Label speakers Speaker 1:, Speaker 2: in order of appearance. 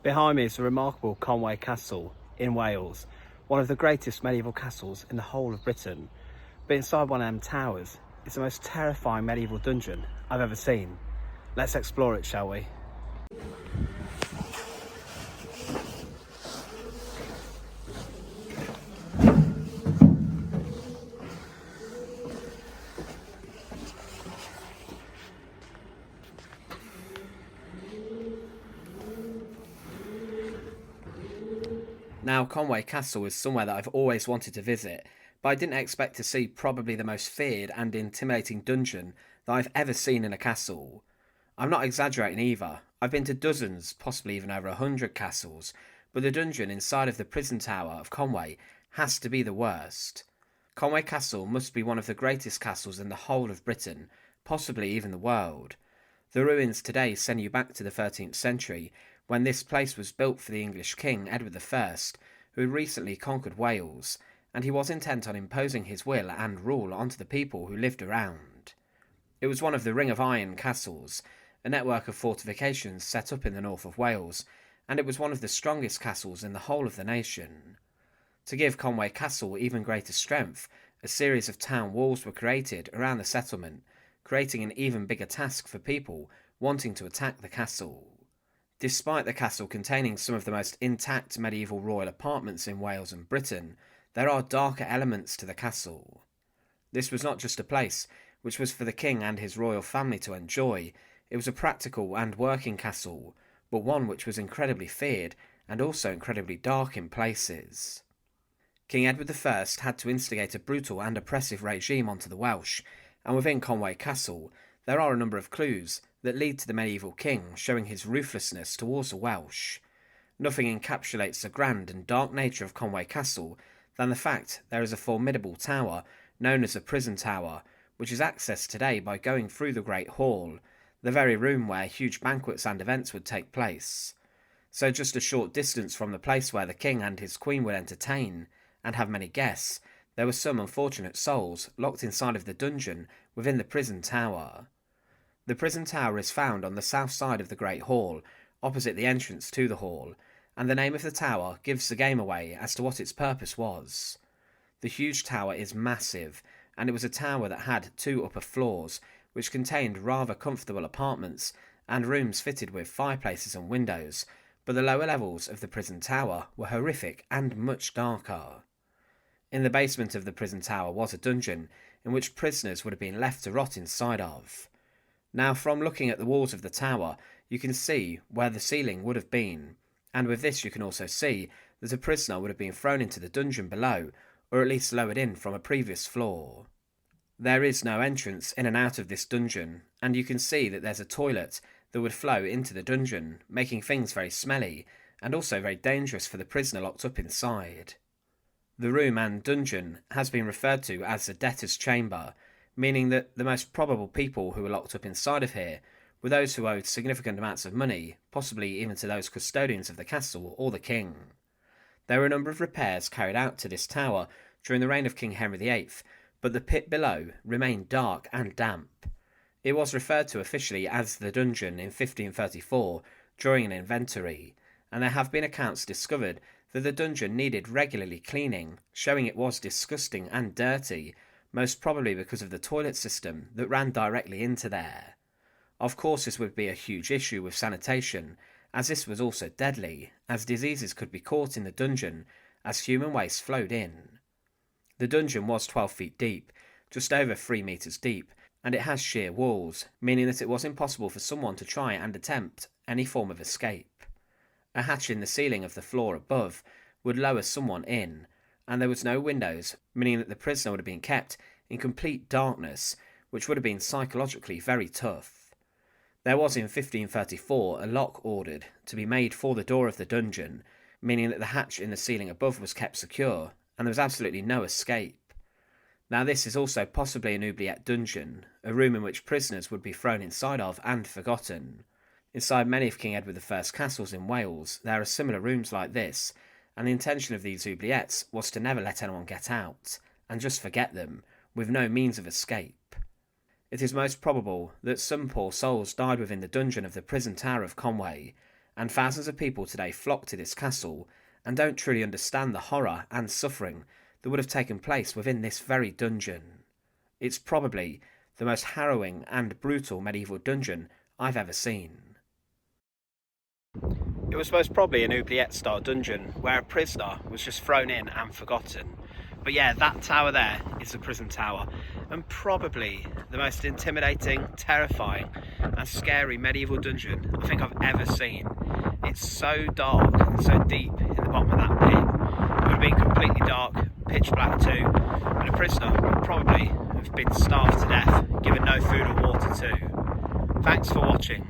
Speaker 1: Behind me is the remarkable Conwy Castle in Wales, one of the greatest medieval castles in the whole of Britain. But inside one of them towers is the most terrifying medieval dungeon I've ever seen. Let's explore it, shall we? Now, Conwy Castle is somewhere that I've always wanted to visit, but I didn't expect to see probably the most feared and intimidating dungeon that I've ever seen in a castle. I'm not exaggerating either. I've been to dozens, possibly even over 100 castles, but the dungeon inside of the prison tower of Conwy has to be the worst. Conwy Castle must be one of the greatest castles in the whole of Britain, possibly even the world. The ruins today send you back to the 13th century, when this place was built for the English King Edward I, who had recently conquered Wales, and he was intent on imposing his will and rule onto the people who lived around. It was one of the Ring of Iron castles, a network of fortifications set up in the north of Wales, and it was one of the strongest castles in the whole of the nation. To give Conwy Castle even greater strength, a series of town walls were created around the settlement, creating an even bigger task for people wanting to attack the castle. Despite the castle containing some of the most intact medieval royal apartments in Wales and Britain, there are darker elements to the castle. This was not just a place which was for the king and his royal family to enjoy, it was a practical and working castle, but one which was incredibly feared and also incredibly dark in places. King Edward I had to instigate a brutal and oppressive regime onto the Welsh, and within Conwy Castle there are a number of clues that lead to the medieval king showing his ruthlessness towards the Welsh. Nothing encapsulates the grand and dark nature of Conwy Castle than the fact there is a formidable tower known as the Prison Tower, which is accessed today by going through the Great Hall, the very room where huge banquets and events would take place. So just a short distance from the place where the king and his queen would entertain and have many guests, there were some unfortunate souls locked inside of the dungeon within the prison tower. The prison tower is found on the south side of the Great Hall, opposite the entrance to the hall, and the name of the tower gives the game away as to what its purpose was. The huge tower is massive, and it was a tower that had 2 upper floors, which contained rather comfortable apartments and rooms fitted with fireplaces and windows, but the lower levels of the prison tower were horrific and much darker. In the basement of the prison tower was a dungeon, in which prisoners would have been left to rot inside of. Now, from looking at the walls of the tower, you can see where the ceiling would have been, and with this you can also see that a prisoner would have been thrown into the dungeon below, or at least lowered in from a previous floor. There is no entrance in and out of this dungeon, and you can see that there's a toilet that would flow into the dungeon, making things very smelly, and also very dangerous for the prisoner locked up inside. The room and dungeon has been referred to as the debtor's chamber, meaning that the most probable people who were locked up inside of here were those who owed significant amounts of money, possibly even to those custodians of the castle or the king. There were a number of repairs carried out to this tower during the reign of King Henry VIII, but the pit below remained dark and damp. It was referred to officially as the dungeon in 1534 during an inventory, and there have been accounts discovered that the dungeon needed regularly cleaning, showing it was disgusting and dirty, most probably because of the toilet system that ran directly into there. Of course, this would be a huge issue with sanitation, as this was also deadly, as diseases could be caught in the dungeon as human waste flowed in. The dungeon was 12 feet deep, just over 3 meters deep, and it has sheer walls, meaning that it was impossible for someone to try and attempt any form of escape. A hatch in the ceiling of the floor above would lower someone in, and there was no windows, meaning that the prisoner would have been kept in complete darkness, which would have been psychologically very tough. There was in 1534 a lock ordered to be made for the door of the dungeon, meaning that the hatch in the ceiling above was kept secure, and there was absolutely no escape. Now this is also possibly an oubliette dungeon, a room in which prisoners would be thrown inside of and forgotten. Inside many of King Edward I's castles in Wales, there are similar rooms like this, and the intention of these oubliettes was to never let anyone get out, and just forget them, with no means of escape. It is most probable that some poor souls died within the dungeon of the prison tower of Conwy, and thousands of people today flock to this castle and don't truly understand the horror and suffering that would have taken place within this very dungeon. It's probably the most harrowing and brutal medieval dungeon I've ever seen. It was most probably an oubliette style dungeon where a prisoner was just thrown in and forgotten. But yeah, that tower there is the prison tower, and probably the most intimidating, terrifying and scary medieval dungeon I think I've ever seen. It's so dark and so deep in the bottom of that pit. It would have been completely dark, pitch black too, and a prisoner would probably have been starved to death, given no food or water too. Thanks for watching.